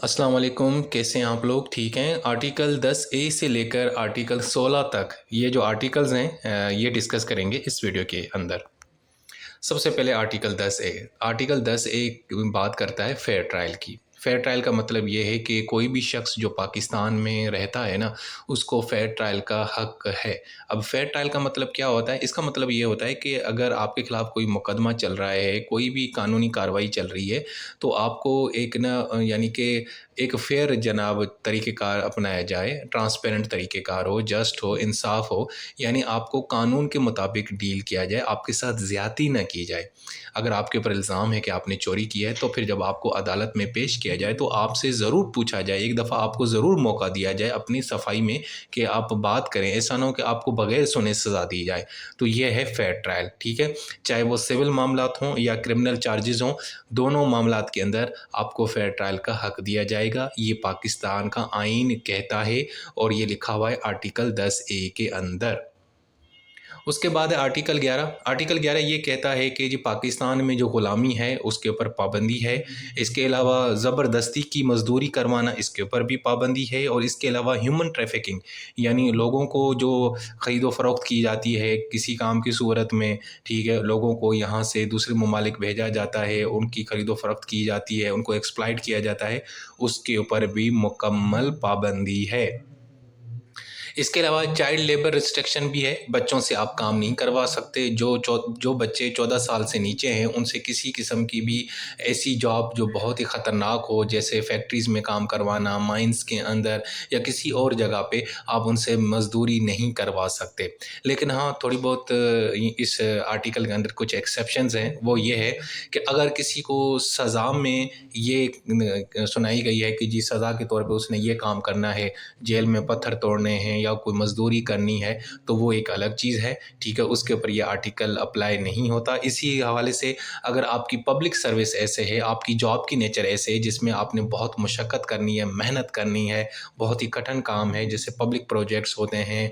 अस्सलाम वालेकुम। कैसे हैं आप लोग? ठीक हैं। आर्टिकल 10A से लेकर आर्टिकल 16 तक ये जो आर्टिकल्स हैं ये डिस्कस करेंगे इस वीडियो के अंदर। सबसे पहले आर्टिकल 10A बात करता है फेयर ट्रायल की। फेयर ट्रायल का मतलब ये है कि कोई भी शख्स जो पाकिस्तान में रहता है ना, उसको फेयर ट्रायल का हक है। अब फेयर ट्रायल का मतलब क्या होता है? इसका मतलब ये होता है कि अगर आपके ख़िलाफ़ कोई मुकदमा चल रहा है, कोई भी कानूनी कार्रवाई चल रही है, तो आपको एक ना यानी कि एक फ़ेयर जनाब तरीक़ेकार अपनाया जाए, ट्रांसपेरेंट तरीक़ेकार हो, जस्ट हो, इंसाफ़ हो, यानी आपको कानून के मुताबिक डील किया जाए, आपके साथ ज़्यादती ना की जाए। अगर आपके ऊपर इल्ज़ाम है कि आपने चोरी की है, तो फिर जब आपको अदालत में पेश किया जाए तो आपसे ज़रूर पूछा जाए, एक दफ़ा आपको ज़रूर मौका दिया जाए अपनी सफाई में कि आप बात करें। ऐसा ना हो कि आपको बग़ैर सुने सज़ा दी जाए। तो ये है फेयर ट्रायल, ठीक है? चाहे वो सिविल मामलात हों या क्रिमिनल चार्जेज़ हों, दोनों मामलात के अंदर आपको फेयर ट्रायल का हक दिया जाएगा। ये पाकिस्तान का आईन कहता है और ये लिखा हुआ है आर्टिकल 10A के अंदर। उसके बाद है आर्टिकल 11। आर्टिकल 11 ये कहता है कि जी पाकिस्तान में जो ग़ुलामी है उसके ऊपर पाबंदी है। इसके अलावा ज़बरदस्ती की मज़दूरी करवाना, इसके ऊपर भी पाबंदी है। और इसके अलावा ह्यूमन ट्रैफिकिंग, यानी लोगों को जो ख़रीदो फ़रोख्त की जाती है किसी काम की सूरत में, ठीक है, लोगों को यहाँ से दूसरे ममालिक भेजा जाता है, उनकी ख़रीदो फ़रोख्त की जाती है, उनको एक्सप्लॉइट किया जाता है, उसके ऊपर भी मुकम्मल पाबंदी है। इसके अलावा चाइल्ड लेबर रिस्ट्रिक्शन भी है, बच्चों से आप काम नहीं करवा सकते। जो बच्चे 14 साल से नीचे हैं उनसे किसी किस्म की भी ऐसी जॉब जो बहुत ही ख़तरनाक हो, जैसे फैक्ट्रीज़ में काम करवाना, माइंस के अंदर या किसी और जगह पे, आप उनसे मज़दूरी नहीं करवा सकते। लेकिन हाँ, थोड़ी बहुत इस आर्टिकल के अंदर कुछ एक्सेप्शंस हैं। वो ये है कि अगर किसी को सज़ा में ये सुनाई गई है कि जी सज़ा के तौर पे उसने ये काम करना है, जेल में पत्थर तोड़ने हैं या कोई मज़दूरी करनी है, तो वो एक अलग चीज़ है, ठीक है? उसके ऊपर ये आर्टिकल अप्लाई नहीं होता। इसी हवाले से अगर आपकी पब्लिक सर्विस ऐसे है, आपकी जॉब की नेचर ऐसे है जिसमें आपने बहुत मशक्क़त करनी है, मेहनत करनी है, बहुत ही कठिन काम है, जैसे पब्लिक प्रोजेक्ट्स होते हैं,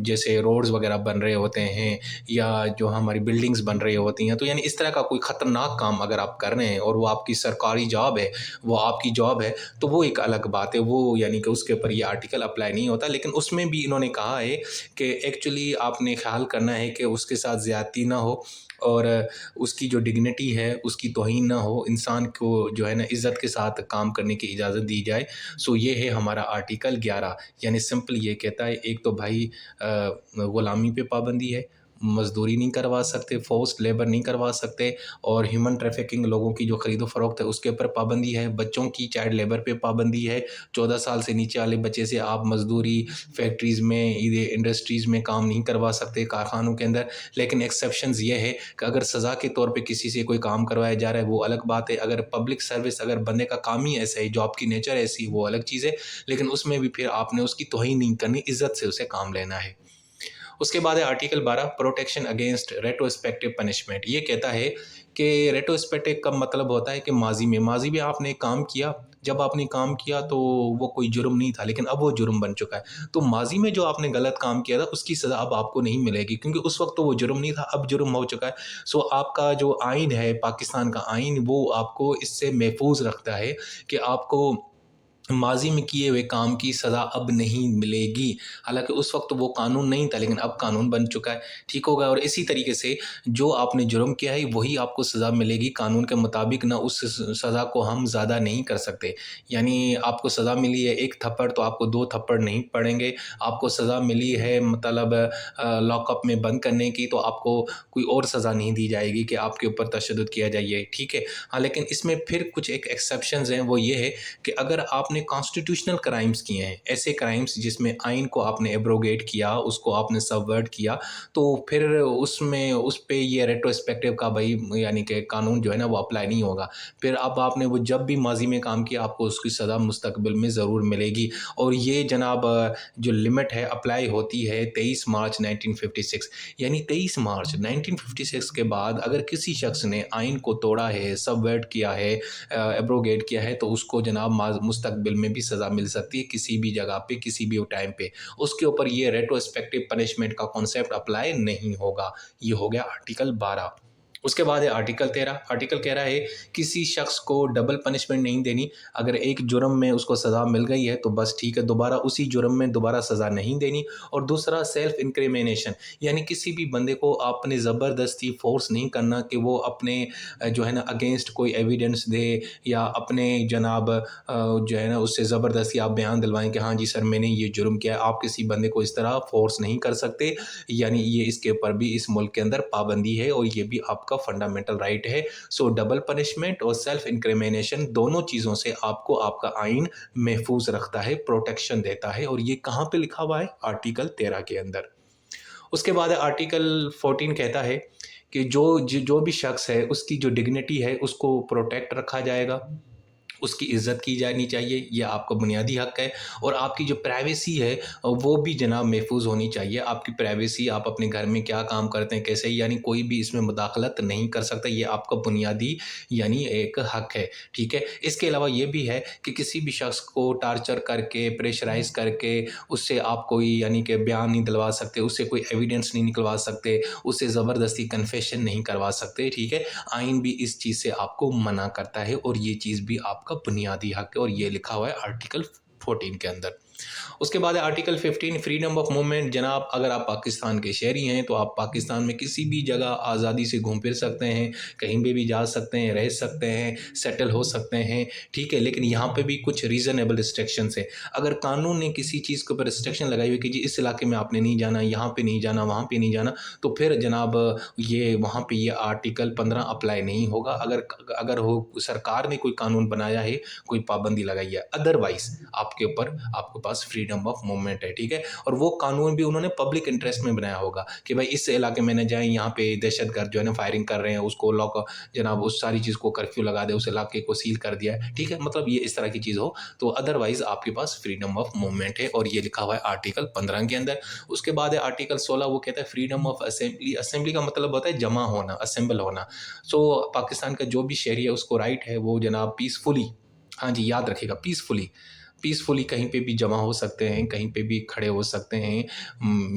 जैसे रोड्स वग़ैरह बन रहे होते हैं या जो हमारी बिल्डिंग्स बन रही होती हैं, तो यानी इस तरह का कोई ख़तरनाक काम अगर आप कर रहे हैं और वो आपकी सरकारी जॉब है, वो आपकी जॉब है, तो वो एक अलग बात है। वो यानी कि उसके ऊपर ये आर्टिकल अप्लाई नहीं होता। लेकिन उसमें भी इन्होंने कहा है कि एक्चुअली आपने ख़्याल करना है कि उसके साथ ज़्यादती ना हो और उसकी जो डिग्निटी है उसकी तौहीन ना हो, इंसान को जो है ना इज़्ज़त के साथ काम करने की इजाज़त दी जाए। सो ये है हमारा आर्टिकल 11। यानी सिंपल ये कहता है, एक तो भाई ग़ुलामी पे पाबंदी है, मज़दूरी नहीं करवा सकते, फ़ोर्स्ड लेबर नहीं करवा सकते, और ह्यूमन ट्रैफिकिंग, लोगों की जो ख़रीदो फ़रोख्त है उसके ऊपर पाबंदी है, बच्चों की चाइल्ड लेबर पे पाबंदी है। 14 साल से नीचे वाले बच्चे से आप मज़दूरी फैक्ट्रीज़ में, ये इंडस्ट्रीज़ में काम नहीं करवा सकते, कारखानों के अंदर। लेकिन एक्सेप्शंस ये है कि अगर सज़ा के तौर पे किसी से कोई काम करवाया जा रहा है वो अलग बात है। अगर पब्लिक सर्विस, अगर बंदे का काम ही ऐसा है, जॉब की नेचर ऐसी है, वो अलग चीज़ है। लेकिन उसमें भी फिर आपने उसकी तौहीन नहीं करनी, इज़्ज़त से उसे काम लेना है। उसके बाद है article 12, protection against retrospective punishment. ये कहता है कि रेट्रोस्पेक्टिव का मतलब होता है कि माज़ी में आपने एक काम किया, जब आपने काम किया तो वो कोई जुर्म नहीं था, लेकिन अब वो जुर्म बन चुका है। तो माज़ी में जो आपने गलत काम किया था उसकी सज़ा अब आपको नहीं मिलेगी, क्योंकि उस वक़्त तो वो जुर्म नहीं था, अब जुर्म हो चुका है। सो आपका जो आइन है, पाकिस्तान का आइन, वो आपको इससे महफूज़ रखता है कि आपको माज़ी में किए हुए काम की सज़ा अब नहीं मिलेगी। हालाँकि उस वक़्त वो कानून नहीं था, लेकिन अब कानून बन चुका है, ठीक होगा। और इसी तरीके से जो आपने जुर्म किया है वही आपको सज़ा मिलेगी कानून के मुताबिक, ना उस सज़ा को हम ज़्यादा नहीं कर सकते। यानी आपको सज़ा मिली है 1 थप्पड़, तो आपको 2 थप्पड़ नहीं पड़ेंगे। आपको सज़ा मिली है मतलब लॉकअप में बंद करने की, तो आपको कोई और सज़ा नहीं दी जाएगी कि आपके ऊपर तशद्दुद किया जाए, ठीक है। हाँ, लेकिन इसमें फिर कुछ एक एक्सेप्शंस हैं। वो ये है कि अगर आपने कॉन्स्टिट्यूशनल क्राइम्स किए हैं, ऐसे क्राइम्स जिसमें आइन को आपने एब्रोगेट किया, उसको आपने सबवर्ट किया, तो फिर उसमें उस पे ये रेट्रोस्पेक्टिव का भाई यानी कि कानून जो है ना वो अप्लाई नहीं होगा। फिर अब आपने वो जब भी माज़ी में काम किया, आपको उसकी सज़ा मुस्तकबिल में ज़रूर मिलेगी। और ये जनाब जो लिमिट है अप्लाई होती है 23 मार्च 1956। यानी 23 मार्च 1956 के बाद अगर किसी शख्स ने आइन को तोड़ा है, सबवर्ट किया है, एब्रोगेट किया है, तो उसको जनाब मुस्तकबिल में भी सज़ा मिल सकती है, किसी भी जगह पे, किसी भी टाइम पे। उसके ऊपर ये रेट्रोस्पेक्टिव पनिशमेंट का कॉन्सेप्ट अप्लाई नहीं होगा। ये हो गया आर्टिकल 12। उसके बाद है आर्टिकल 13। आर्टिकल कह रहा है किसी शख्स को डबल पनिशमेंट नहीं देनी। अगर एक जुर्म में उसको सज़ा मिल गई है तो बस ठीक है, दोबारा उसी जुर्म में दोबारा सज़ा नहीं देनी। और दूसरा सेल्फ इंक्रिमिनेशन, यानी किसी भी बंदे को आपने ज़बरदस्ती फोर्स नहीं करना कि वो अपने जो है ना अगेंस्ट कोई एविडेंस दे, या अपने जनाब जो है ना उससे ज़बरदस्ती आप बयान दिलवाएं कि हाँ जी सर मैंने ये जुर्म किया है। आप किसी बंदे को इस तरह फोर्स नहीं कर सकते, यानी ये इसके ऊपर भी इस मुल्क के अंदर पाबंदी है और ये भी आपका फंडामेंटल राइट है। सो डबल पनिशमेंट और सेल्फ इंक्रिमिनेशन दोनों चीज़ों से आपको आपका आइन महफूज रखता है, प्रोटेक्शन देता है। और ये कहाँ पे लिखा हुआ है? आर्टिकल 13 के अंदर। उसके बाद आर्टिकल 14 कहता है कि जो भी शख्स है उसकी जो डिग्निटी है उसको प्रोटेक्ट रखा जाएगा, उसकी इज़्ज़त की जानी चाहिए, ये आपका बुनियादी हक़ है। और आपकी जो प्राइवेसी है वो भी जनाब महफूज होनी चाहिए। आपकी प्राइवेसी, आप अपने घर में क्या काम करते हैं कैसे, यानी कोई भी इसमें मुदाखलत नहीं कर सकता, ये आपका बुनियादी यानी एक हक़ है, ठीक है। इसके अलावा ये भी है कि किसी भी शख्स को टार्चर करके, प्रेशराइज़ करके उससे आप कोई यानी कि बयान नहीं दिलवा सकते, उससे कोई एविडेंस नहीं निकलवा सकते, उससे ज़बरदस्ती कन्फेशन नहीं करवा सकते, ठीक है। आइन भी इस चीज़ से आपको मना करता है और ये चीज़ भी आपका बुनियादी हक है, और ये लिखा हुआ है आर्टिकल 14 के अंदर। उसके बाद है आर्टिकल 15, फ्रीडम ऑफ मूवमेंट। जनाब अगर आप पाकिस्तान के शहरी हैं तो आप पाकिस्तान में किसी भी जगह आज़ादी से घूम फिर सकते हैं, कहीं पे भी जा सकते हैं, रह सकते हैं, सेटल हो सकते हैं, ठीक है। लेकिन यहाँ पे भी कुछ रीज़नेबल रिस्ट्रिक्शंस है। अगर कानून ने किसी चीज़ के ऊपर रिस्ट्रिक्शन लगाई हुई कि जी इस इलाके में आपने नहीं जाना, यहाँ पे नहीं जाना, वहाँ पे नहीं जाना, तो फिर जनाब ये वहाँ पे ये आर्टिकल 15 अप्लाई नहीं होगा। अगर अगर हो सरकार ने कोई कानून बनाया है, कोई पाबंदी लगाई है, अदरवाइज़ आपके ऊपर आपके पास फ्रीडम ऑफ मूवमेंट है, ठीक है। और वो कानून भी उन्होंने पब्लिक इंटरेस्ट में बनाया होगा कि भाई इस इलाके में न जाएं, यहाँ पे दहशतगर्द जो है ना फायरिंग कर रहे हैं, उसको लॉक जनाब उस सारी चीज़ को कर्फ्यू लगा दे, उस इलाके को सील कर दिया है, ठीक है। मतलब ये इस तरह की चीज़ हो तो अदरवाइज़ आपके पास फ्रीडम ऑफ मूवमेंट है, और ये लिखा हुआ है आर्टिकल 15 के अंदर। उसके बाद है आर्टिकल 16, वो कहता है फ्रीडम ऑफ असेंबली। असेंबली का मतलब होता है जमा होना, असेंबल होना। सो पाकिस्तान का जो भी शहरी है उसको राइट है वो जनाब पीसफुली, हाँ जी याद रखिएगा, पीसफुली कहीं पे भी जमा हो सकते हैं, कहीं पे भी खड़े हो सकते हैं,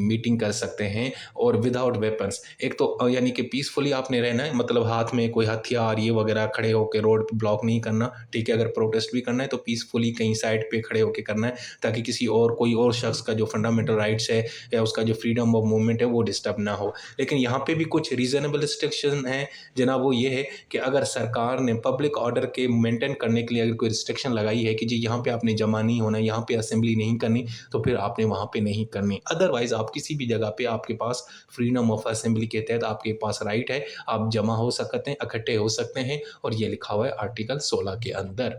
मीटिंग कर सकते हैं, और विदाउट वेपन्स। एक तो यानी कि पीसफुली आपने रहना है, मतलब हाथ में कोई हथियार ये वगैरह खड़े होकर रोड पे ब्लॉक नहीं करना, ठीक है। अगर प्रोटेस्ट भी करना है तो पीसफुली कहीं साइड पे खड़े होकर करना है, ताकि किसी और कोई और शख्स का जो फंडामेंटल राइट्स है या उसका जो फ्रीडम ऑफ मूवमेंट है वो डिस्टर्ब ना हो। लेकिन यहाँ पे भी कुछ रीज़नेबल रिस्ट्रिक्शन है जनाब, वो ये है कि अगर सरकार ने पब्लिक ऑर्डर के मेंटेन करने के लिए अगर कोई रिस्ट्रिक्शन लगाई है कि जी यहाँ पे आपने जमा नहीं होना, यहाँ पे असेंबली नहीं करनी, तो फिर आपने वहाँ पे नहीं करनी। अदरवाइज आप किसी भी जगह पे आपके पास फ्रीडम ऑफ असेंबली के तहत आपके पास राइट है, आप जमा हो सकते हैं, इकट्ठे हो सकते हैं, और ये लिखा हुआ है आर्टिकल 16 के अंदर।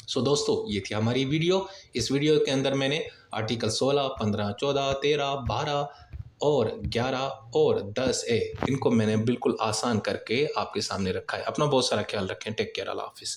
सो दोस्तों ये थी हमारी वीडियो। इस वीडियो के अंदर मैंने आर्टिकल 16, 15, 14, 13, 12 और 11 और 10A इनको मैंने बिल्कुल आसान करके आपके सामने रखा है। अपना बहुत सारा ख्याल रखें। टेक केयर, अल्लाह हाफिज़।